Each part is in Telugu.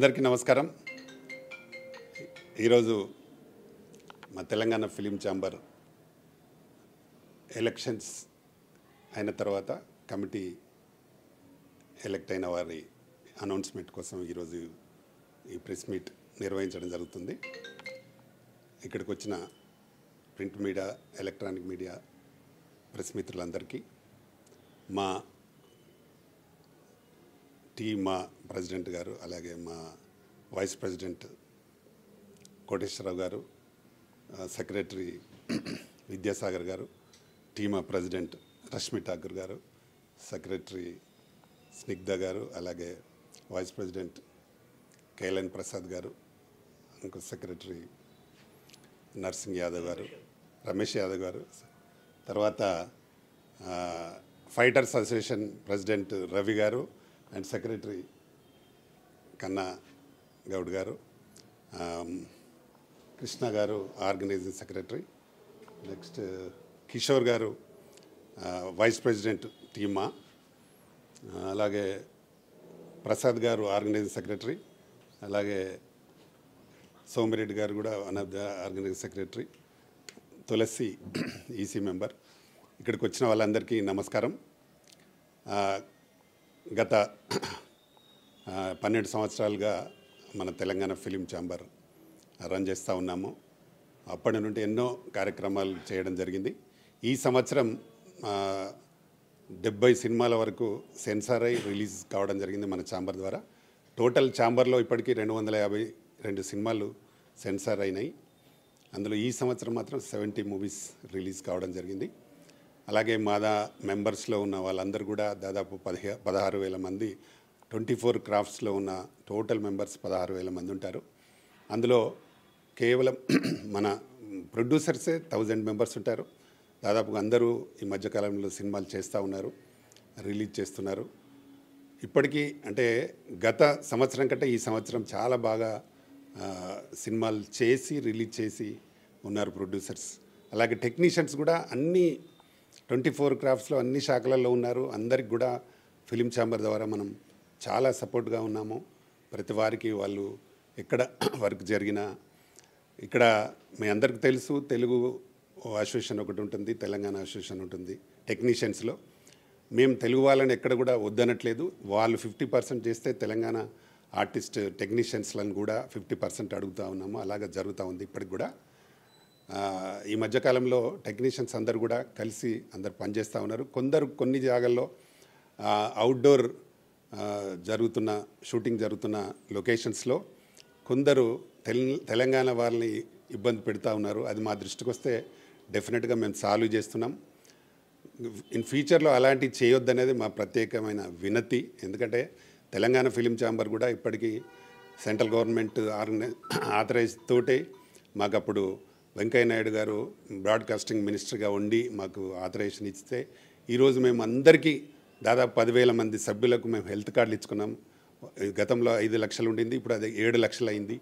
అందరికీ నమస్కారం. ఈరోజు మా తెలంగాణ ఫిలిం ఛాంబర్ ఎలక్షన్స్ అయిన తర్వాత కమిటీ ఎలక్ట్ అయిన వారి అనౌన్స్మెంట్ కోసం ఈరోజు ఈ ప్రెస్ మీట్ నిర్వహించడం జరుగుతుంది. ఇక్కడికి వచ్చిన print media, electronic media press మిత్రులందరికీ, మా ప్రెసిడెంట్ గారు, అలాగే మా వైస్ ప్రెసిడెంట్ కోటేశ్వరరావు గారు, సెక్రటరీ విద్యాసాగర్ గారు, మా ప్రెసిడెంట్ రష్మి ఠాకూర్ గారు, సెక్రటరీ స్నిగ్ధ గారు, అలాగే వైస్ ప్రెసిడెంట్ కేఎల్ఎన్ ప్రసాద్ గారు, ఇంకో సెక్రటరీ నర్సింగ్ యాదవ్ గారు, రమేష్ యాదవ్ గారు, తర్వాత ఫైటర్స్ అసోసియేషన్ ప్రెసిడెంట్ రవి గారు అండ్ సెక్రటరీ కన్నా గౌడ్ గారు, కృష్ణ గారు ఆర్గనైజింగ్ సెక్రటరీ, నెక్స్ట్ కిషోర్ గారు వైస్ ప్రెసిడెంట్ టీమా, అలాగే ప్రసాద్ గారు ఆర్గనైజింగ్ సెక్రటరీ, అలాగే సోమిరెడ్డి గారు కూడా one of the organizing secretary, Tulasi EC member. ఇక్కడికి వచ్చిన వాళ్ళందరికీ నమస్కారం. గత 12 సంవత్సరాలుగా మన తెలంగాణ ఫిలిం ఛాంబర్ రన్ చేస్తూ ఉన్నాము. అప్పటి నుండి ఎన్నో కార్యక్రమాలు చేయడం జరిగింది. ఈ సంవత్సరం 70 సినిమాల వరకు సెన్సార్ అయి రిలీజ్ కావడం జరిగింది మన ఛాంబర్ ద్వారా. టోటల్ ఛాంబర్లో ఇప్పటికీ 252 సినిమాలు సెన్సార్ అయినాయి. అందులో ఈ సంవత్సరం మాత్రం 70 మూవీస్ రిలీజ్ కావడం జరిగింది. అలాగే మాదా మెంబర్స్లో ఉన్న వాళ్ళందరూ కూడా దాదాపు 16,000 మంది, 24 క్రాఫ్ట్స్లో ఉన్న టోటల్ మెంబర్స్ 16,000 మంది ఉంటారు. అందులో కేవలం మన ప్రొడ్యూసర్సే 1000 మెంబర్స్ ఉంటారు. దాదాపుగా అందరూ ఈ మధ్యకాలంలో సినిమాలు చేస్తూ ఉన్నారు, రిలీజ్ చేస్తున్నారు. ఇప్పటికీ అంటే గత సంవత్సరం కంటే ఈ సంవత్సరం చాలా బాగా సినిమాలు చేసి రిలీజ్ చేసి ఉన్నారు ప్రొడ్యూసర్స్. అలాగే టెక్నీషియన్స్ కూడా అన్ని 24 క్రాఫ్ట్స్లో అన్ని శాఖలలో ఉన్నారు. అందరికి కూడా ఫిలిం ఛాంబర్ ద్వారా మనం చాలా సపోర్ట్గా ఉన్నాము. ప్రతి వారికి వాళ్ళు ఎక్కడ వర్క్ జరిగినా, ఇక్కడ మీ అందరికి తెలుసు తెలుగు అసోసియేషన్ ఒకటి ఉంటుంది, తెలంగాణ అసోసియేషన్ ఉంటుంది టెక్నీషియన్స్లో. మేము తెలుగు వాళ్ళని ఎక్కడ కూడా వద్దనట్లేదు. వాళ్ళు 50% చేస్తే తెలంగాణ ఆర్టిస్ట్ టెక్నీషియన్స్లను కూడా 50% అడుగుతూ ఉన్నాము. అలాగే జరుగుతూ ఉంది ఇప్పటికి కూడా. ఈ మధ్యకాలంలో టెక్నీషియన్స్ అందరు కూడా కలిసి అందరు పనిచేస్తూ ఉన్నారు. కొన్ని జాగాల్లో అవుట్డోర్ షూటింగ్ జరుగుతున్న లొకేషన్స్లో కొందరు తెలంగాణ వాళ్ళని ఇబ్బంది పెడతా ఉన్నారు. అది మా దృష్టికి వస్తే డెఫినెట్గా మేము సాల్వ్ చేస్తున్నాం. ఇన్ ఫ్యూచర్లో అలాంటివి చేయొద్దనేది మా ప్రత్యేకమైన వినతి. ఎందుకంటే తెలంగాణ ఫిలిం ఛాంబర్ కూడా ఇప్పటికీ సెంట్రల్ గవర్నమెంట్ ఆథరైజ్ తోటే మాకు అప్పుడు వెంకయ్య నాయుడు గారు బ్రాడ్కాస్టింగ్ మినిస్టర్గా ఉండి మాకు ఆథరైజేషన్ ఇస్తే ఈరోజు మేము అందరికీ దాదాపు 10,000 మంది సభ్యులకు మేము హెల్త్ కార్డులు ఇచ్చుకున్నాం. గతంలో 5 లక్షలు ఉండింది, ఇప్పుడు అది 7 లక్షలు అయింది.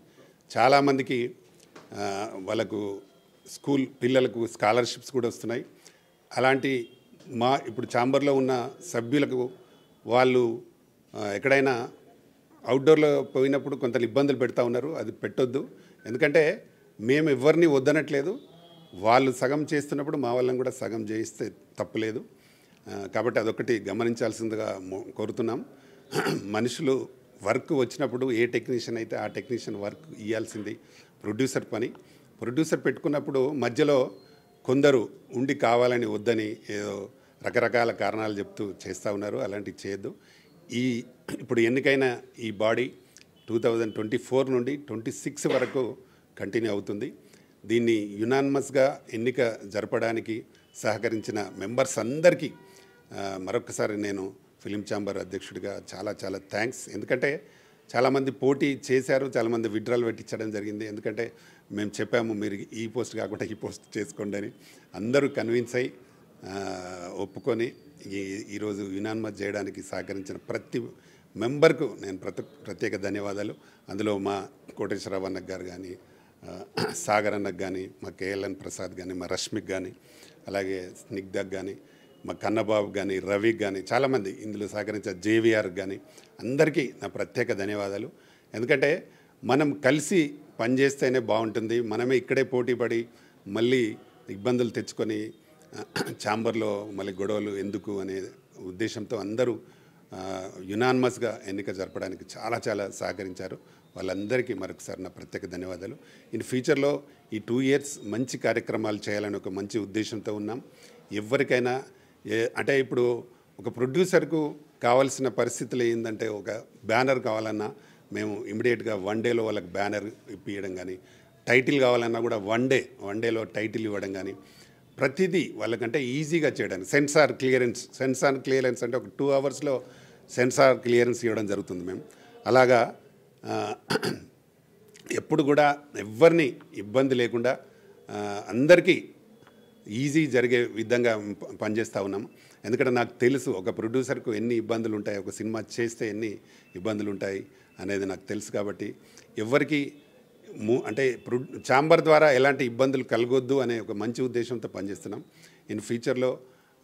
చాలామందికి వాళ్ళకు స్కూల్ పిల్లలకు స్కాలర్షిప్స్ కూడా వస్తున్నాయి. అలాంటి ఇప్పుడు ఛాంబర్లో ఉన్న సభ్యులకు వాళ్ళు ఎక్కడైనా అవుట్డోర్లో పోయినప్పుడు కొంత ఇబ్బందులు పెడతా ఉన్నారు. అది పెట్టొద్దు. ఎందుకంటే మేము ఎవరిని వద్దనట్లేదు. వాళ్ళు సగం చేస్తున్నప్పుడు మా వాళ్ళని కూడా సగం చేయిస్తే తప్పులేదు. కాబట్టి అదొకటి గమనించాల్సిందిగా కోరుతున్నాం. మనుషులు వర్క్ వచ్చినప్పుడు ఏ టెక్నీషియన్ అయితే ఆ టెక్నీషియన్ వర్క్ ఇవ్వాల్సింది ప్రొడ్యూసర్ పని. ప్రొడ్యూసర్ పెట్టుకున్నప్పుడు మధ్యలో కొందరు ఉండి కావాలని వద్దని ఏదో రకరకాల కారణాలు చెప్తూ చేస్తూ ఉన్నారు. అలాంటివి చేయొద్దు. ఇప్పుడు ఎన్నికైన ఈ బాడీ 2024 నుండి 26 వరకు కంటిన్యూ అవుతుంది. దీన్ని యునానిమస్గా ఎన్నిక జరపడానికి సహకరించిన మెంబర్స్ అందరికీ మరొకసారి నేను ఫిలిం ఛాంబర్ అధ్యక్షుడిగా చాలా చాలా థ్యాంక్స్. ఎందుకంటే చాలామంది పోటీ చేశారు, చాలామంది విత్డ్రాల్ పెట్టించడం జరిగింది. ఎందుకంటే మేము చెప్పాము మీరు ఈ పోస్ట్ కాకుండా ఈ పోస్ట్ చేసుకోండి అని. అందరూ కన్విన్స్ అయ్యి ఒప్పుకొని ఈరోజు యునానిమస్ చేయడానికి సహకరించిన ప్రతి మెంబర్కు నేను ప్రత్యేక ధన్యవాదాలు. అందులో మా కోటేశ్వరరావు అన్నకు గారు కానీ, సాగర్ అన్నకు కానీ, మా కేఎల్ఎన్ ప్రసాద్ కానీ, మా రష్మిక్ కానీ, అలాగే స్నిగ్ధకు కానీ, మా కన్నబాబు కానీ, రవికి కానీ చాలామంది ఇందులో సహకరించిన జేవిఆర్కి కానీ అందరికీ నా ప్రత్యేక ధన్యవాదాలు. ఎందుకంటే మనం కలిసి పనిచేస్తేనే బాగుంటుంది. మనమే ఇక్కడే పోటీపడి మళ్ళీ ఇబ్బందులు తెచ్చుకొని ఛాంబర్లో మళ్ళీ గొడవలు ఎందుకు అనే ఉద్దేశంతో అందరూ యునానిమస్గా ఎన్నిక జరపడానికి చాలా సహకరించారు. వాళ్ళందరికీ మరొకసారి నా ప్రత్యేక ధన్యవాదాలు. ఇన్ ఫ్యూచర్లో ఈ 2 years మంచి కార్యక్రమాలు చేయాలని ఒక మంచి ఉద్దేశంతో ఉన్నాం. ఎవరికైనా అంటే ఇప్పుడు ఒక ప్రొడ్యూసర్కు కావాల్సిన పరిస్థితులు ఏంటంటే ఒక బ్యానర్ కావాలన్నా మేము ఇమీడియట్గా 1 dayలో వాళ్ళకి బ్యానర్ ఇప్పించడం కానీ, టైటిల్ కావాలన్నా కూడా 1 dayలో టైటిల్ ఇవ్వడం కానీ, ప్రతిదీ వాళ్ళకంటే ఈజీగా చేయడానికి సెన్సార్ క్లియరెన్స్ అంటే ఒక 2 hours సెన్సార్ క్లియరెన్స్ ఇవ్వడం జరుగుతుంది. మేము అలాగా ఎప్పుడు కూడా ఎవరిని ఇబ్బంది లేకుండా అందరికీ ఈజీ జరిగే విధంగా పనిచేస్తూ ఉన్నాము. ఎందుకంటే నాకు తెలుసు ఒక ప్రొడ్యూసర్కు ఎన్ని ఇబ్బందులు ఉంటాయి, ఒక సినిమా చేస్తే ఎన్ని ఇబ్బందులు ఉంటాయి అనేది నాకు తెలుసు. కాబట్టి ఎవరికి అంటే ఛాంబర్ ద్వారా ఎలాంటి ఇబ్బందులు కలగొద్దు అనే ఒక మంచి ఉద్దేశంతో పనిచేస్తున్నాం. ఇన్ ఫ్యూచర్లో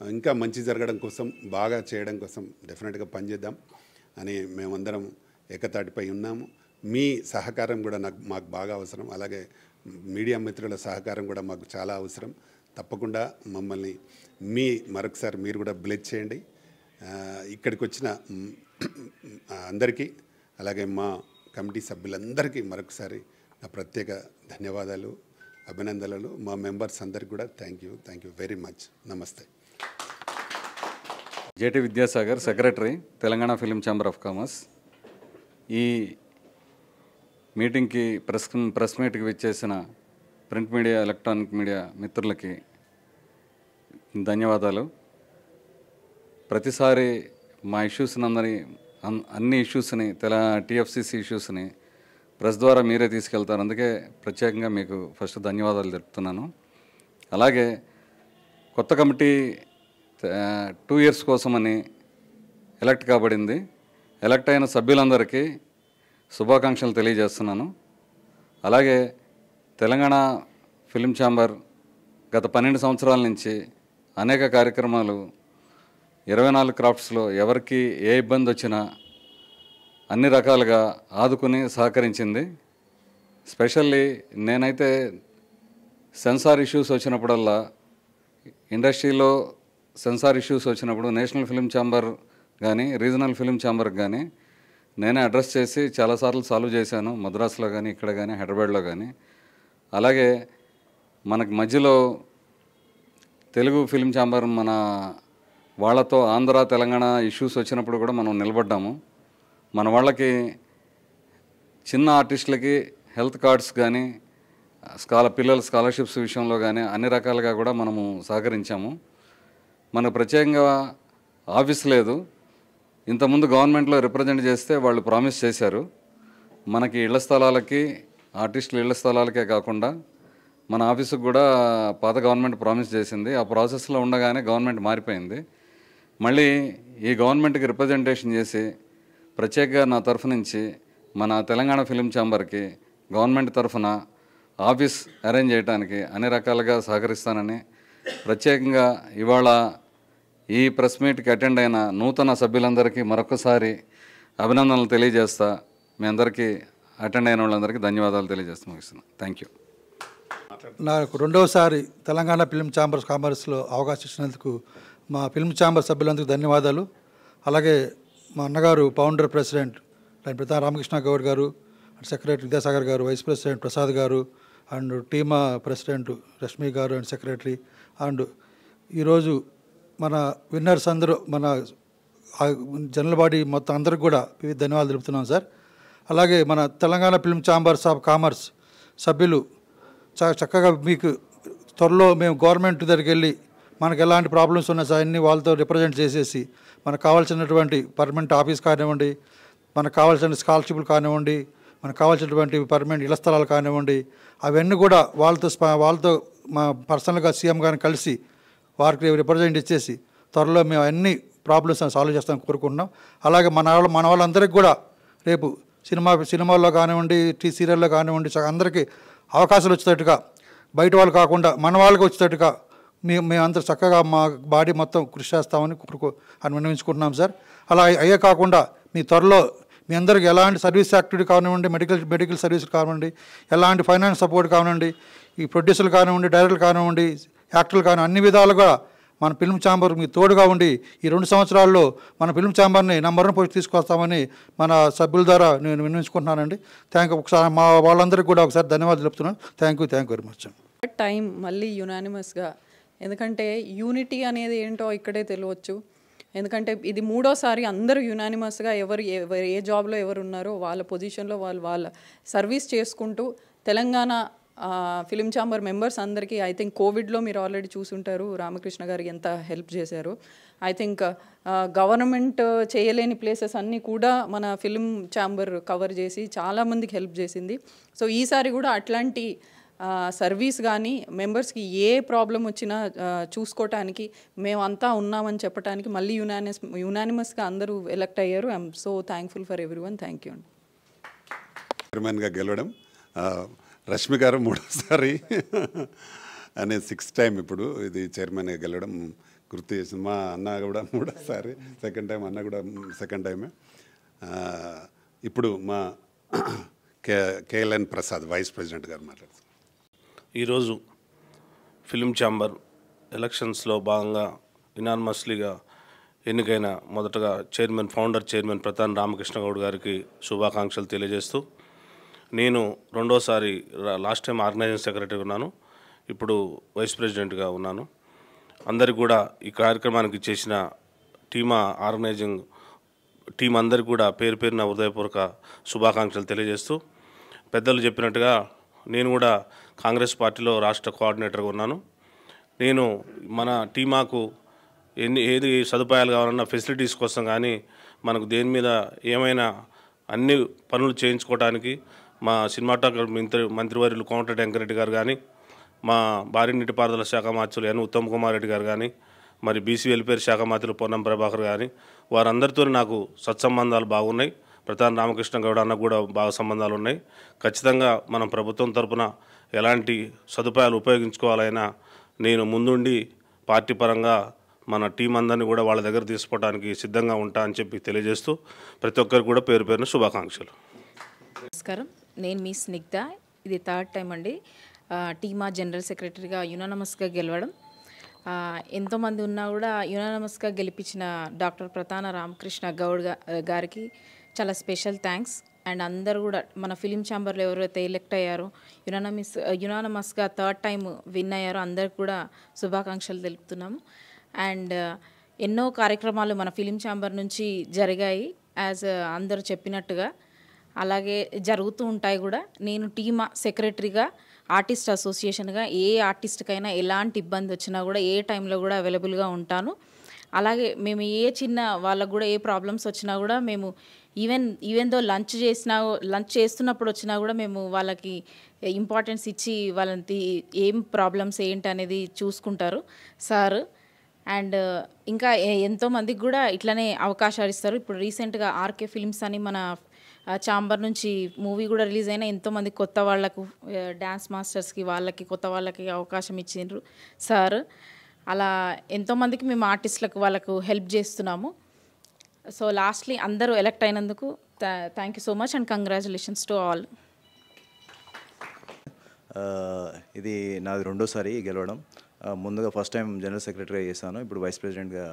ఇంకా మంచి జరగడం కోసం, బాగా చేయడం కోసం డెఫినెట్గా పనిచేద్దాం అని మేమందరం ఏకతాటిపై ఉన్నాము. మీ సహకారం కూడా మాకు బాగా అవసరం. అలాగే మీడియా మిత్రుల సహకారం కూడా మాకు చాలా అవసరం. తప్పకుండా మమ్మల్ని మరొకసారి మీరు కూడా బ్లెస్ చేయండి. ఇక్కడికి వచ్చిన అందరికీ, అలాగే మా కమిటీ సభ్యులందరికీ మరొకసారి నా ప్రత్యేక ధన్యవాదాలు, అభినందనలు. మా మెంబర్స్ అందరికీ కూడా థ్యాంక్ యూ వెరీ మచ్. నమస్తే. JT Vidyasagar, secretary, Telangana film chamber of commerce. ఈ మీటింగ్కి ప్రెస్ మీట్కి విచ్చేసిన ప్రింట్ మీడియా, ఎలక్ట్రానిక్ మీడియా మిత్రులకి ధన్యవాదాలు. ప్రతిసారి మా అన్ని ఇష్యూస్ని టీఎఫ్సిసి ఇష్యూస్ని ప్రెస్ ద్వారా మీరే తీసుకెళ్తారు. అందుకే ప్రత్యేకంగా మీకు ఫస్ట్ ధన్యవాదాలు తెలుపుతున్నాను. అలాగే కొత్త కమిటీ 2 years కోసమని ఎలక్ట్ కాబడింది. ఎలక్ట్ అయిన సభ్యులందరికీ శుభాకాంక్షలు తెలియజేస్తున్నాను. అలాగే తెలంగాణ ఫిలిం ఛాంబర్ గత 12 సంవత్సరాల నుంచి అనేక కార్యక్రమాలు 24 క్రాఫ్ట్స్లో ఎవరికి ఏ ఇబ్బంది వచ్చినా అన్ని రకాలుగా ఆదుకుని సహకరించింది. స్పెషల్లీ నేనైతే సెన్సార్ ఇష్యూస్ వచ్చినప్పుడల్లా, ఇండస్ట్రీలో సెన్సార్ ఇష్యూస్ వచ్చినప్పుడు నేషనల్ ఫిలిం ఛాంబర్ కానీ, రీజనల్ ఫిలిం ఛాంబర్కి కానీ నేనే అడ్రస్ చేసి చాలాసార్లు సాల్వ్ చేశాను. మద్రాసులో కానీ, ఇక్కడ కానీ, హైదరాబాద్లో కానీ. అలాగే మనకి మధ్యలో తెలుగు ఫిలిం ఛాంబర్ మన వాళ్ళతో ఆంధ్ర, తెలంగాణ ఇష్యూస్ వచ్చినప్పుడు కూడా మనం నిలబడ్డాము. మన వాళ్ళకి చిన్న ఆర్టిస్టులకి హెల్త్ కార్డ్స్ కానీ, పిల్లల స్కాలర్షిప్స్ విషయంలో కానీ అన్ని రకాలుగా కూడా మనము సహకరించాము. మనకు ప్రత్యేకంగా ఆఫీస్ లేదు. ఇంతకుముందు గవర్నమెంట్లో రిప్రజెంట్ చేస్తే వాళ్ళు ప్రామిస్ చేశారు. మనకి ఇళ్ల స్థలాలకి, ఆర్టిస్టుల ఇళ్ల స్థలాలకే కాకుండా మన ఆఫీసుకు కూడా పాత గవర్నమెంట్ ప్రామిస్ చేసింది. ఆ ప్రాసెస్లో ఉండగానే గవర్నమెంట్ మారిపోయింది. మళ్ళీ ఈ గవర్నమెంట్కి రిప్రజెంటేషన్ చేసి ప్రత్యేకంగా నా తరఫు నుంచి మన తెలంగాణ ఫిలిం ఛాంబర్కి గవర్నమెంట్ తరఫున ఆఫీస్ అరేంజ్ చేయడానికి అన్ని రకాలుగా సహకరిస్తానని ప్రత్యేకంగా ఇవాళ ఈ ప్రెస్ మీట్కి అటెండ్ అయిన నూతన సభ్యులందరికీ మరొకసారి అభినందనలు తెలియజేస్తా. మీ అందరికీ అటెండ్ అయిన వాళ్ళందరికీ ధన్యవాదాలు తెలియజేస్తూ ముగిస్తున్నాను. Thank you. నాకు రెండవసారి తెలంగాణ ఫిలిం ఛాంబర్ కామర్స్లో అవకాశం ఇచ్చినందుకు మా ఫిలిం ఛాంబర్ సభ్యులందరికీ ధన్యవాదాలు. అలాగే మా అన్నగారు ఫౌండర్ ప్రెసిడెంట్ ప్రతాప్ రామకృష్ణ గౌడ్ గారు, సెక్రటరీ విద్యాసాగర్ గారు, వైస్ ప్రెసిడెంట్ ప్రసాద్ గారు, అండ్ టీమా ప్రెసిడెంట్ రష్మి గారు అండ్ సెక్రటరీ, అండ్ ఈరోజు మన విన్నర్స్ అందరూ, మన జనరల్ బాడీ మొత్తం అందరికి కూడా వివిధ ధన్యవాదాలు తెలుపుతున్నాం సార్. అలాగే మన Telangana film chambers of commerce సభ్యులు చక్కగా మీకు త్వరలో మేము గవర్నమెంట్ దగ్గరికి వెళ్ళి మనకు ఎలాంటి ప్రాబ్లమ్స్ ఉన్నా సార్ అన్నీ వాళ్ళతో రిప్రజెంట్ చేసేసి మనకు కావాల్సినటువంటి పర్మనెంట్ ఆఫీస్ కానివ్వండి, మనకు కావాల్సిన స్కాలర్షిప్లు కానివ్వండి, మనకు కావాల్సినటువంటి పర్మనెంట్ ఇళ్ల స్థలాలు కానివ్వండి, అవన్నీ కూడా వాళ్ళతో మా పర్సనల్గా సీఎం గారిని కలిసి వారికి రిప్రజెంట్ ఇచ్చేసి త్వరలో మేము అన్ని ప్రాబ్లమ్స్ సాల్వ్ చేస్తాం కోరుకుంటున్నాం. అలాగే మన వాళ్ళందరికీ కూడా రేపు సినిమాల్లో కానివ్వండి, సీరియల్లో కానివ్వండి అందరికీ అవకాశాలు వచ్చేటట్టుగా, బయట వాళ్ళు కాకుండా మన వాళ్ళకి వచ్చేటట్టుగా మేమందరూ చక్కగా మా బాడీ మొత్తం కృషి చేస్తామని విన్నవించుకుంటున్నాం సార్. అలా అయ్యే కాకుండా మీ త్వరలో మీ అందరికి ఎలాంటి సర్వీస్ యాక్టివిటీ కానివ్వండి, మెడికల్ సర్వీస్ కానివ్వండి, ఎలాంటి ఫైనాన్స్ సపోర్ట్ కానివ్వండి, ఈ ప్రొడ్యూసర్లు కానివ్వండి, డైరెక్టర్లు కానివ్వండి, యాక్టర్లు కానివ్వండి, అన్ని విధాలుగా మన ఫిల్మ్ ఛాంబర్ మీకు తోడుగా ఉండి ఈ 2 సంవత్సరాల్లో మన ఫిల్మ్ ఛాంబర్ని నంబర్ 1 పొజిషన్ తీసుకొస్తామని మన సభ్యుల ద్వారా నేను విన్నవించుకుంటున్నానండి. ఒకసారి మా వాళ్ళందరికీ కూడా ఒకసారి ధన్యవాదాలు చెప్తున్నాను. Thank you very much. Time మళ్ళీ యునానిమస్గా, ఎందుకంటే యూనిటీ అనేది ఏంటో ఇక్కడే తెలియవచ్చు. ఎందుకంటే ఇది 3వసారి అందరూ యునానిమస్గా ఎవరు ఏ జాబ్లో ఎవరు ఉన్నారో వాళ్ళ పొజిషన్లో వాళ్ళ సర్వీస్ చేసుకుంటూ తెలంగాణ ఫిలిం ఛాంబర్ మెంబర్స్ అందరికీ ఐ థింక్ కోవిడ్లో మీరు ఆల్రెడీ చూసుంటారు రామకృష్ణ గారు ఎంత హెల్ప్ చేశారు. ఐ థింక్ గవర్నమెంట్ చేయలేని ప్లేసెస్ అన్నీ కూడా మన ఫిలిం ఛాంబర్ కవర్ చేసి చాలామందికి హెల్ప్ చేసింది. సో ఈసారి కూడా అట్లాంటి సర్వీస్ కానీ మెంబర్స్కి ఏ ప్రాబ్లం వచ్చినా చూసుకోవటానికి మేమంతా ఉన్నామని చెప్పడానికి మళ్ళీ యునానిమస్గా అందరూ ఎలక్ట్ అయ్యారు. I'm so thankful for everyone. Thank you అండి. చైర్మన్గా గెలవడం, రష్మి గారు 3వసారి అనే 6th టైం ఇప్పుడు ఇది చైర్మన్గా గెలవడం గుర్తు చేసింది. మా అన్న కూడా 3వసారి, సెకండ్ టైం అన్న కూడా సెకండ్ టైమే. ఇప్పుడు మా కేఎల్ఎన్ ప్రసాద్ వైస్ ప్రెసిడెంట్ గారు మాట్లాడుతున్నారు. ఈరోజు ఫిలిం ఛాంబర్ ఎలక్షన్స్లో భాగంగా యునానిమస్లీగా ఎన్నికైన మొదటగా ఫౌండర్ చైర్మన్ ప్రతాన్ రామకృష్ణ గౌడ్ గారికి శుభాకాంక్షలు తెలియజేస్తూ, నేను 2వసారి లాస్ట్ టైం ఆర్గనైజింగ్ సెక్రటరీ ఉన్నాను, ఇప్పుడు వైస్ ప్రెసిడెంట్గా ఉన్నాను. అందరికి కూడా ఈ కార్యక్రమానికి చేసిన ఆర్గనైజింగ్ టీం అందరికి కూడా పేరు పేరున హృదయపూర్వక శుభాకాంక్షలు తెలియజేస్తూ, పెద్దలు చెప్పినట్టుగా నేను కూడా కాంగ్రెస్ పార్టీలో రాష్ట్ర కోఆర్డినేటర్గా ఉన్నాను. నేను మన టీమాకు ఏది సదుపాయాలు కావాలన్నా ఫెసిలిటీస్ కోసం కానీ మనకు దేని మీద ఏమైనా అన్ని పనులు చేయించుకోవడానికి మా సినిమాటోగ్రఫీ మంత్రివర్యులు కోమటిరెడ్డి వెంకరెడ్డి గారు కానీ, మా భారీ నీటిపారుదల శాఖ మంత్రులు ఎన్ ఉత్తమ్ కుమార్ రెడ్డి గారు కానీ, మరి బీసీ వెల్ఫేర్ శాఖ మంత్రులు పొన్నం ప్రభాకర్ కానీ, వారందరితో నాకు సత్సంబంధాలు బాగున్నాయి. ప్రతాన్ రామకృష్ణ గౌడ్ అన్న కూడా బాగా సంబంధాలు ఉన్నాయి. ఖచ్చితంగా మనం ప్రభుత్వం తరపున ఎలాంటి సదుపాయాలు ఉపయోగించుకోవాలైనా నేను ముందుండి పార్టీ పరంగా మన టీం అందరినీ కూడా వాళ్ళ దగ్గర తీసుకోవడానికి సిద్ధంగా ఉంటా అని చెప్పి తెలియజేస్తూ, ప్రతి ఒక్కరికి కూడా పేరు పేరున శుభాకాంక్షలు. నమస్కారం, నేను మీ స్నిగ్ధ. ఇది 3rd టైం అండి టీమా జనరల్ సెక్రటరీగా యునానిమస్గా గెలవడం. ఎంతోమంది ఉన్నా కూడా యునానిమస్గా గెలిపించిన డాక్టర్ ప్రతాన రామకృష్ణ గౌడ్ గారికి చాలా స్పెషల్ థ్యాంక్స్. అండ్ అందరూ కూడా మన ఫిలిం ఛాంబర్లో ఎవరైతే ఎలెక్ట్ అయ్యారో యునానిమస్గా 3rd టైం విన్ అయ్యారో అందరికి కూడా శుభాకాంక్షలు తెలుపుతున్నాము. అండ్ ఎన్నో కార్యక్రమాలు మన ఫిలిం ఛాంబర్ నుంచి జరిగాయి, యాజ్ అందరూ చెప్పినట్టుగా అలాగే జరుగుతూ ఉంటాయి కూడా. నేను టీమా సెక్రటరీగా ఆర్టిస్ట్ అసోసియేషన్గా ఏ ఆర్టిస్ట్కైనా ఎలాంటి ఇబ్బంది వచ్చినా కూడా ఏ టైంలో కూడా అవైలబుల్గా ఉంటాను. అలాగే మేము ఏ చిన్న వాళ్ళకు కూడా ఏ ప్రాబ్లమ్స్ వచ్చినా కూడా మేము ఈవెన్ దో లంచ్ చేస్తున్నప్పుడు వచ్చినా కూడా మేము వాళ్ళకి ఇంపార్టెన్స్ ఇచ్చి వాళ్ళని ఏం ప్రాబ్లమ్స్ ఏంటి అనేది చూసుకుంటారు సార్. అండ్ ఇంకా ఎంతోమందికి కూడా ఇట్లనే అవకాశాలు ఇస్తారు. ఇప్పుడు రీసెంట్గా ఆర్కే ఫిల్మ్స్ అని మన ఛాంబర్ నుంచి మూవీ కూడా రిలీజ్ అయినా ఎంతోమంది కొత్త వాళ్ళకు డ్యాన్స్ మాస్టర్స్కి కొత్త వాళ్ళకి అవకాశం ఇచ్చిండ్రు సార్. అలా ఎంతోమందికి మేము ఆర్టిస్టులకు వాళ్ళకు హెల్ప్ చేస్తున్నాము. సో లాస్ట్లీ అందరూ ఎలక్ట్ అయినందుకు thank you so much and congratulations to all. ఇది నాది 2వసారి గెలవడం. ముందుగా ఫస్ట్ టైం జనరల్ సెక్రటరీగా చేశాను, ఇప్పుడు వైస్ ప్రెసిడెంట్గా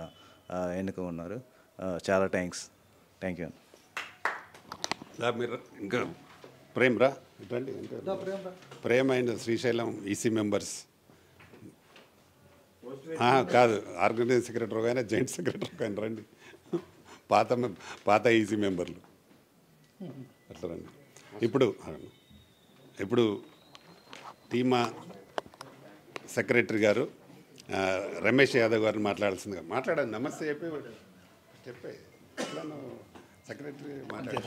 ఎన్నిక ఉన్నారు. చాలా థ్యాంక్ యూ. మీరు ఇంకా ప్రేమ్ రా ఇట్లాంటి Prem and Srisailam EC members కాదు, ఆర్గనైజింగ్ సెక్రటరీ కానీ జాయింట్ సెక్రటరీ కానీ రండి, పాత ఈసీ మెంబర్లు అట్లా రండి. ఇప్పుడు టీమా సెక్రటరీ గారు రమేష్ యాదవ్ గారిని మాట్లాడాల్సిందిగా మాట్లాడండి. నమస్తే చెప్పే సెక్రటరీ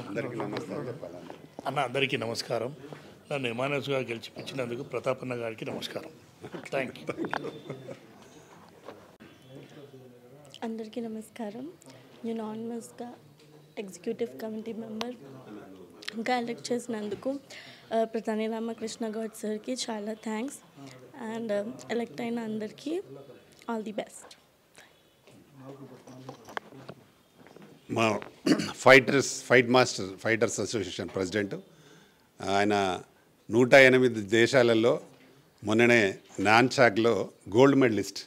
అందరికీ నమస్తే చెప్పాలి అన్న. అందరికీ నమస్కారం. నన్ను యునానిమస్గా గెలిచిపించినందుకు ప్రతాపన్న గారికి నమస్కారం. Thank you. అందరికీ నమస్కారం. యునానిమస్గా ఎగ్జిక్యూటివ్ కమిటీ మెంబర్ ఇంకా ఎలక్ట్ చేసినందుకు ప్రతాని రామకృష్ణ గౌడ్ సార్కి చాలా థ్యాంక్స్. అండ్ ఎలక్ట్ అయిన అందరికీ ఆల్ ది బెస్ట్. మా ఫైటర్స్ అసోసియేషన్ ప్రెసిడెంట్. ఆయన 108 దేశాలలో మొన్ననే నాన్చాక్లో గోల్డ్ మెడలిస్ట్.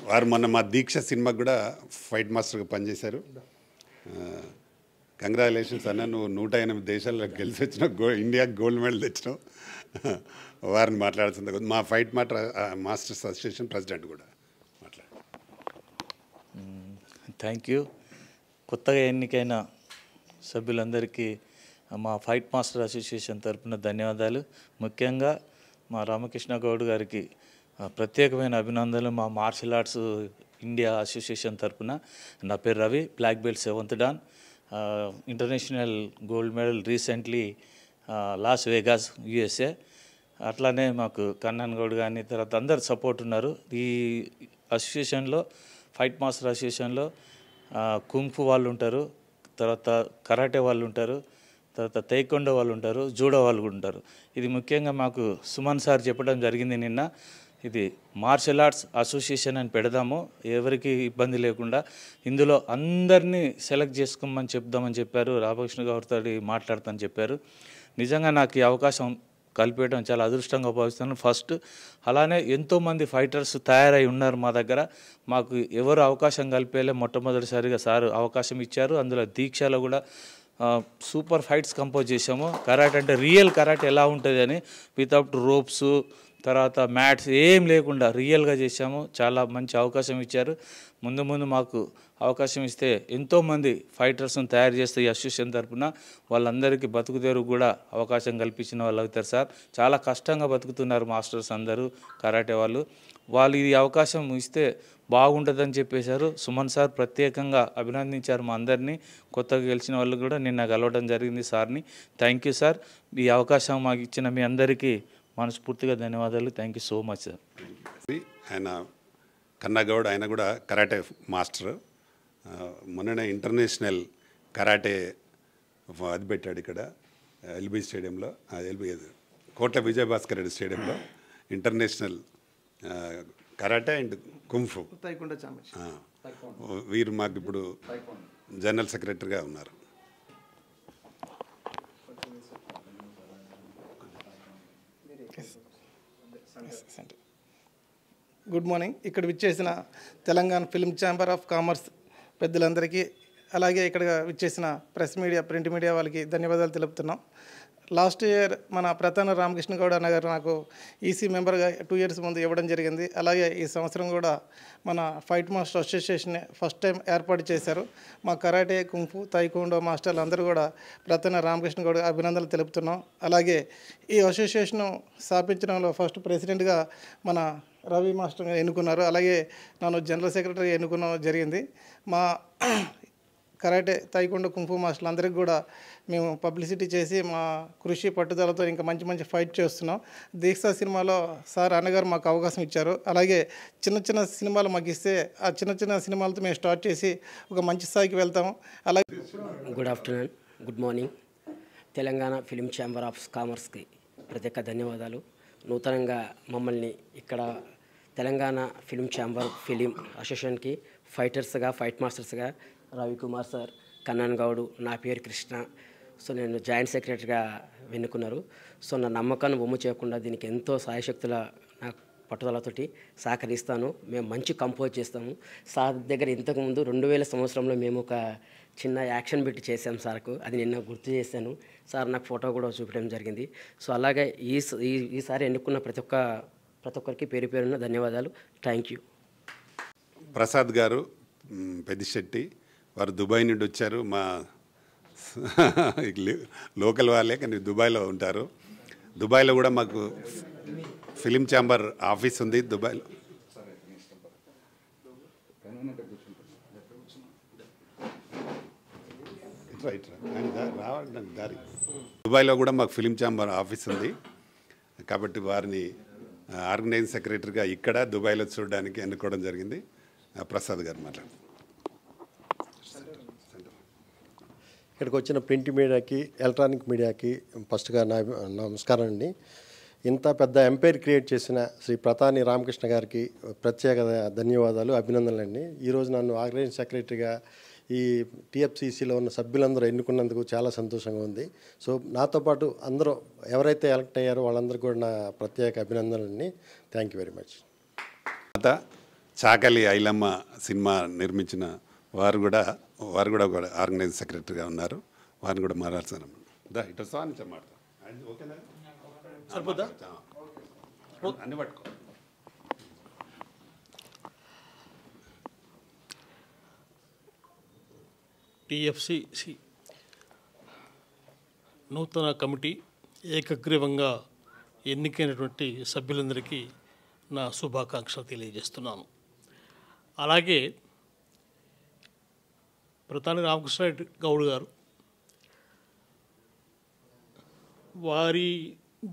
వారు మొన్న మా దీక్ష సినిమాకి కూడా ఫైట్ మాస్టర్గా పనిచేశారు. కంగ్రాచులేషన్స్ అన్న, నువ్వు 108 దేశాల్లో గెలిచి వచ్చినావు, ఇండియాకి గోల్డ్ మెడల్ తెచ్చినావు. వారిని మాట్లాడాల్సింది మా మాస్టర్స్ అసోసియేషన్ ప్రెసిడెంట్ కూడా మాట్లాడు. Thank you. కొత్తగా ఎన్నికైన సభ్యులందరికీ మా ఫైట్ మాస్టర్ అసోసియేషన్ తరఫున ధన్యవాదాలు. ముఖ్యంగా మా రామకృష్ణ గౌడ్ గారికి ప్రత్యేకమైన అభినందనలు మా మార్షల్ ఆర్ట్స్ ఇండియా అసోసియేషన్ తరఫున. నా పేరు Ravi, black belt 7th dan, international gold medal recently Las Vegas USA. అట్లానే మాకు కన్నన్ గౌడ్ కానీ తర్వాత అందరు సపోర్ట్ ఉన్నారు. ఈ అసోసియేషన్లో ఫైట్ మాస్టర్ అసోసియేషన్లో కుంఫు వాళ్ళు ఉంటారు, తర్వాత కరాటే వాళ్ళు ఉంటారు, తర్వాత తైకొండో వాళ్ళు ఉంటారు, జూడో వాళ్ళు కూడా ఉంటారు. ఇది ముఖ్యంగా మాకు సుమన్ సార్ చెప్పడం జరిగింది నిన్న, ఇది మార్షల్ ఆర్ట్స్ అసోసియేషన్ అని పెడదాము, ఎవరికి ఇబ్బంది లేకుండా ఇందులో అందరినీ సెలెక్ట్ చేసుకోమని చెప్దామని చెప్పారు. రామకృష్ణ గారితో మాట్లాడతామని చెప్పారు. నిజంగా నాకు ఈ అవకాశం కల్పించడం చాలా అదృష్టంగా భావిస్తాను. ఫస్ట్ అలానే ఎంతోమంది ఫైటర్స్ తయారై ఉన్నారు మా దగ్గర. మాకు ఎవరు అవకాశం కల్పేలే, మొట్టమొదటిసారిగా సార్ అవకాశం ఇచ్చారు. అందులో దీక్షలో కూడా సూపర్ ఫైట్స్ కంపోజ్ చేసాము. కరాటే అంటే రియల్ కరాటే ఎలా ఉంటుంది అని, వితౌట్ రోప్స్ తర్వాత మ్యాట్స్ ఏం లేకుండా రియల్గా చేసాము. చాలా మంచి అవకాశం ఇచ్చారు. ముందు ముందు మాకు అవకాశం ఇస్తే ఎంతోమంది ఫైటర్స్ని తయారు చేస్తే ఈ అసోసియేషన్ తరఫున వాళ్ళందరికీ బతుకుదేరు కూడా అవకాశం కల్పించిన వాళ్ళు అవుతారు సార్. చాలా కష్టంగా బతుకుతున్నారు మాస్టర్స్ అందరూ కరాటే వాళ్ళు ఈ అవకాశం ఇస్తే బాగుంటుందని చెప్పేశారు. సుమన్ సార్ ప్రత్యేకంగా అభినందించారు మా అందరినీ. కొత్తగా గెలిచిన వాళ్ళు కూడా నిన్న కలవడం జరిగింది సార్ని. Thank you sir. ఈ అవకాశం మాకు ఇచ్చిన మీ అందరికీ మనస్ఫూర్తిగా ధన్యవాదాలు. Thank you so much sir. ఆయన కన్నగౌడ్, ఆయన కూడా కరాటే మాస్టర్. మొన్ననే ఇంటర్నేషనల్ కరాటే అది పెట్టాడు ఇక్కడ ఎల్బీ స్టేడియంలో, కోట్ల విజయభాస్కర్ రెడ్డి స్టేడియంలో ఇంటర్నేషనల్ కరాటే అండ్ కుంఫు. వీరు మాకు ఇప్పుడు జనరల్ సెక్రటరీగా ఉన్నారు. Good morning. ఇక్కడ విచ్చేసిన Telangana film chamber of commerce పెద్దలందరికీ, అలాగే ఇక్కడ విచ్చేసిన ప్రెస్ మీడియా, ప్రింట్ మీడియా వాళ్ళకి ధన్యవాదాలు తెలుపుతున్నాం. లాస్ట్ ఇయర్ మన ప్రధాన రామకృష్ణ గౌడ్ అన్న గారు నాకు ఈసీ మెంబర్గా 2 years ముందు ఇవ్వడం జరిగింది. అలాగే ఈ సంవత్సరం కూడా మన fight master association first time ఏర్పాటు చేశారు. మా కరాటే, కుంఫు, తైకొండో మాస్టర్లు అందరూ కూడా ప్రధాన రామకృష్ణ గౌడ్ అభినందనలు తెలుపుతున్నాం. అలాగే ఈ అసోసియేషన్ స్థాపించడంలో ఫస్ట్ ప్రెసిడెంట్గా మన రవి మాస్టర్ ఎన్నుకున్నారు. అలాగే నన్ను జనరల్ సెక్రటరీ ఎన్నుకున్న జరిగింది. మా కరాటే, తైకొండో, కుంఫు మాస్టర్లు అందరికీ కూడా మేము పబ్లిసిటీ చేసి మా కృషి పట్టుదలతో ఇంకా మంచి మంచి ఫైట్ చేస్తున్నాం. దీక్ష సినిమాలో సార్ అన్నగారు మాకు అవకాశం ఇచ్చారు. అలాగే చిన్న చిన్న సినిమాలు మాకు ఇస్తే ఆ చిన్న చిన్న సినిమాలతో మేము స్టార్ట్ చేసి ఒక మంచి స్థాయికి వెళ్తాము. అలాగే good afternoon, good morning. Telangana film chamber of కామర్స్కి ప్రత్యేక ధన్యవాదాలు. నూతనంగా మమ్మల్ని ఇక్కడ తెలంగాణ ఫిలిం ఛాంబర్ ఫిలిం అసోసియేషన్కి ఫైటర్స్గా, ఫైట్ మాస్టర్స్గా రవికుమార్ సార్, కన్నన్ గౌడు, నా పేరు కృష్ణ. సో నేను జాయింట్ సెక్రటరీగా ఎన్నుకున్నారు. సో నా నమ్మకాన్ని బొమ్మ చేయకుండా దీనికి ఎంతో సాయశక్తుల నా పట్టుదలతోటి సహకరిస్తాను. మేము మంచి కంపోజ్ చేస్తాము. సార్ దగ్గర ఇంతకుముందు 2000 సంవత్సరంలో మేము ఒక చిన్న యాక్షన్ పెట్టి చేశాం సార్కు, అది నిన్న గుర్తు చేశాను. సార్ నాకు ఫోటో కూడా చూపించడం జరిగింది. సో అలాగే ఈసారి ఎన్నుకున్న ప్రతి ఒక్కరికి పేరు పేరున్న ధన్యవాదాలు. Thank you. ప్రసాద్ గారు పెద్దిశెట్టి, వారు దుబాయ్ నుండి వచ్చారు. మా లోకల్ వాళ్ళే, కానీ దుబాయ్లో ఉంటారు. దుబాయ్లో కూడా మాకు ఫిలిం ఛాంబర్ ఆఫీస్ ఉంది దుబాయ్లో. దారి దుబాయ్లో కూడా మాకు ఫిలిం ఛాంబర్ ఆఫీస్ ఉంది. కాబట్టి వారిని ఆర్గనైజింగ్ సెక్రటరీగా ఇక్కడ దుబాయ్లో చూడడానికి ఎన్నుకోవడం జరిగింది. ప్రసాద్ గారు మాట్లాడు. ఇక్కడికి వచ్చిన ప్రింట్ మీడియాకి, ఎలక్ట్రానిక్ మీడియాకి ఫస్ట్గా నమస్కారం అండి. ఇంత పెద్ద ఎంపైర్ క్రియేట్ చేసిన శ్రీ ప్రతాని రామకృష్ణ గారికి ప్రత్యేక ధన్యవాదాలు, అభినందనలండి. ఈరోజు నన్ను ఆర్గనైజింగ్ సెక్రటరీగా ఈ టీఎఫ్సిసిలో ఉన్న సభ్యులందరూ ఎన్నుకున్నందుకు చాలా సంతోషంగా ఉంది. సో నాతో పాటు అందరూ ఎవరైతే ఎలక్ట్ అయ్యారో వాళ్ళందరూ కూడా నా ప్రత్యేక అభినందనలండి. Thank you very much. Chakali Ailamma cinema నిర్మించిన వారు కూడా ఒక ఆర్గనైజింగ్ సెక్రటరీగా ఉన్నారు. వారిని కూడా మారాల్సిన ఇటు సార్ నుంచి మాట్లాడతాం. ఓకేనా? సరిపోద్దా? అన్ని పట్టుకో. టీఎఫ్సిసి నూతన కమిటీ ఏకగ్రీవంగా ఎన్నికైనటువంటి సభ్యులందరికీ నా శుభాకాంక్షలు తెలియజేస్తున్నాను. అలాగే ప్రతాని రామకృష్ణ గౌడ్ గారు వారి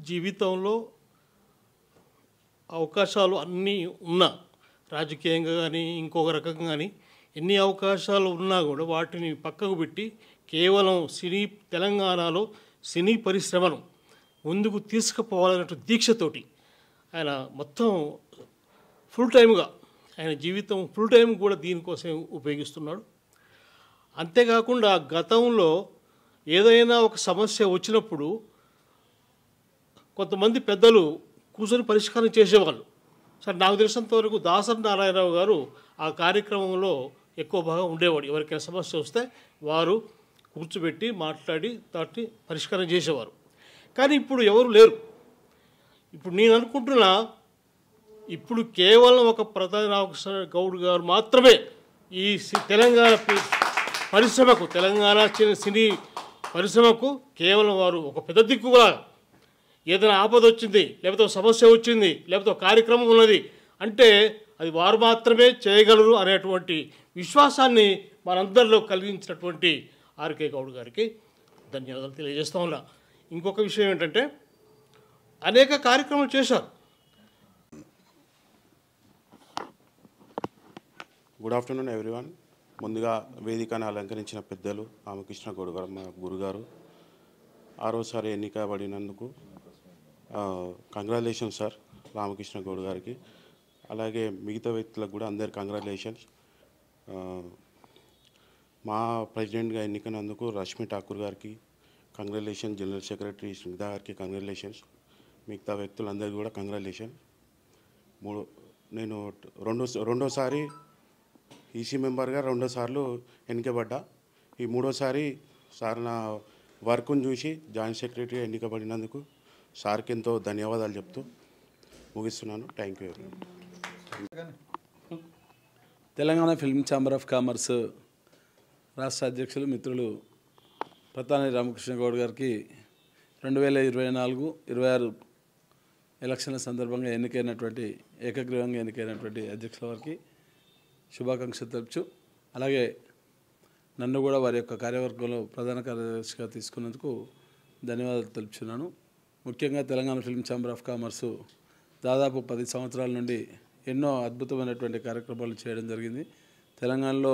జీవితంలో అవకాశాలు అన్నీ ఉన్నా, రాజకీయంగా కానీ ఇంకొక రకంగా కానీ ఎన్ని అవకాశాలు ఉన్నా కూడా వాటిని పక్కకు పెట్టి కేవలం తెలంగాణలో సినీ పరిశ్రమను ముందుకు తీసుకుపోవాలనే దీక్షతోటి ఆయన మొత్తం ఫుల్ టైమ్గా ఆయన జీవితం ఫుల్ టైం కూడా దీనికోసం ఉపయోగిస్తున్నాడు. అంతేకాకుండా గతంలో ఏదైనా ఒక సమస్య వచ్చినప్పుడు కొంతమంది పెద్దలు కూర్చొని పరిష్కారం చేసేవాళ్ళు. సరే, నాకు తెలిసినంతవరకు దాసరి నారాయణరావు గారు ఆ కార్యక్రమంలో ఎక్కువ భాగం ఉండేవాడు. ఎవరికైనా సమస్య వస్తే వారు కూర్చోబెట్టి మాట్లాడి దాన్ని పరిష్కారం చేసేవారు. కానీ ఇప్పుడు ఎవరు లేరు. ఇప్పుడు నేను అనుకుంటున్నా, ఇప్పుడు కేవలం ఒక ప్రతాని రామకృష్ణ గౌడ్ గారు మాత్రమే ఈ తెలంగాణ పరిశ్రమకు, తెలంగాణ సినీ పరిశ్రమకు కేవలం వారు ఒక పెద్ద దిక్కుగా, ఏదైనా ఆపద వచ్చింది, లేకపోతే సమస్య వచ్చింది, లేకపోతే కార్యక్రమం ఉన్నది అంటే అది వారు మాత్రమే చేయగలరు అనేటువంటి విశ్వాసాన్ని మనందరిలో కలిగించినటువంటి ఆర్కే గౌడ్ గారికి ధన్యవాదాలు తెలియజేస్తా ఉన్నా. ఇంకొక విషయం ఏంటంటే, అనేక కార్యక్రమాలు చేశారు. Good afternoon everyone. ముందుగా వేదికను అలంకరించిన పెద్దలు రామకృష్ణ గౌడ్ గారు, మా గురుగారు, ఆరోసారి ఎన్నికబడినందుకు కంగ్రాచులేషన్స్ సార్ రామకృష్ణ గౌడ్ గారికి. అలాగే మిగతా వ్యక్తులకు కూడా అందరి కంగ్రాచులేషన్స్. మా ప్రెసిడెంట్గా ఎన్నికైనందుకు రష్మి ఠాకూర్ గారికి కంగ్రాచులేషన్, జనరల్ సెక్రటరీ స్నిగ్ధ గారికి కంగ్రాచులేషన్స్, మిగతా వ్యక్తులందరికీ కూడా కంగ్రాచులేషన్. నేను రెండోసారి ఈసీ మెంబర్గా 2 సార్లు ఎన్నికబడ్డా. ఈ 3వసారి సార్ నా వర్క్ను చూసి జాయింట్ సెక్రటరీ ఎన్నికబడినందుకు సార్కి ఎంతో ధన్యవాదాలు చెప్తూ ముగిస్తున్నాను. Thank you. Telangana film chamber of commerce రాష్ట్ర అధ్యక్షులు మిత్రులు ప్రతాని రామకృష్ణ గౌడ్ గారికి 2024-26 ఎలక్షన్ల సందర్భంగా ఎన్నికైనటువంటి ఏకగ్రీవంగా ఎన్నికైనటువంటి అధ్యక్షుల వారికి శుభాకాంక్షలు తెలుపుచు, అలాగే నన్ను కూడా వారి యొక్క కార్యవర్గంలో ప్రధాన కార్యదర్శిగా తీసుకున్నందుకు ధన్యవాదాలు తెలుపుచున్నాను. ముఖ్యంగా Telangana film chamber of commerce దాదాపు 10 సంవత్సరాల నుండి ఎన్నో అద్భుతమైనటువంటి కార్యక్రమాలు చేయడం జరిగింది. తెలంగాణలో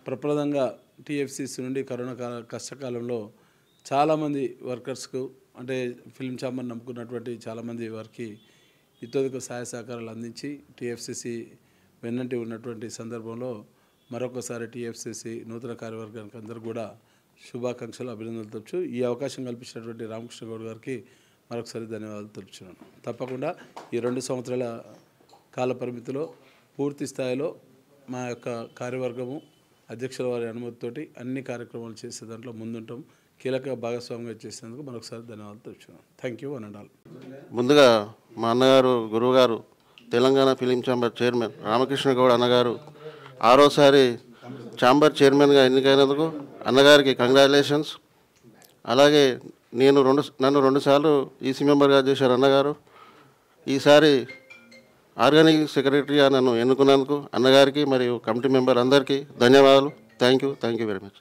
ప్రప్రదంగా టీఎఫ్సిసి నుండి కరోనా కష్టకాలంలో చాలామంది వర్కర్స్కు, అంటే ఫిల్మ్ ఛాంబర్ నమ్ముకున్నటువంటి చాలామంది వారికి ఇతోదిక సహాయ సహకారాలు అందించి టీఎఫ్సిసి వెన్నంటి ఉన్నటువంటి సందర్భంలో మరొకసారి టీఎఫ్సిసి నూతన కార్యవర్గానికి అందరూ కూడా శుభాకాంక్షలు, అభినందనలు తెలుపుచు ఈ అవకాశం కల్పించినటువంటి రామకృష్ణ గౌడ్ గారికి మరొకసారి ధన్యవాదాలు తెలుపుతున్నాను. తప్పకుండా ఈ 2 సంవత్సరాల కాల పరిమితిలో పూర్తి స్థాయిలో మా యొక్క కార్యవర్గము అధ్యక్షుల వారి అనుమతితోటి అన్ని కార్యక్రమాలు చేసే దాంట్లో ముందుంటాం. కీలక భాగస్వామ్యంగా చేసేందుకు మరొకసారి ధన్యవాదాలు తెలుపుతున్నాను. Thank you one and all. ముందుగా మా అన్నగారు, గురువుగారు, Telangana film chamber chairman Ramakrishna Goud అన్నగారు 6వసారి ఛాంబర్ చైర్మన్గా ఎన్నికైనందుకు అన్నగారికి కంగ్రాచులేషన్స్. అలాగే నన్ను 2 సార్లు ఈసీ మెంబర్గా చేశారు అన్నగారు. ఈసారి ఆర్గనైజింగ్ సెక్రటరీగా నన్ను ఎన్నుకున్నందుకు అన్నగారికి మరియు కమిటీ మెంబర్ అందరికీ ధన్యవాదాలు. Thank you very much.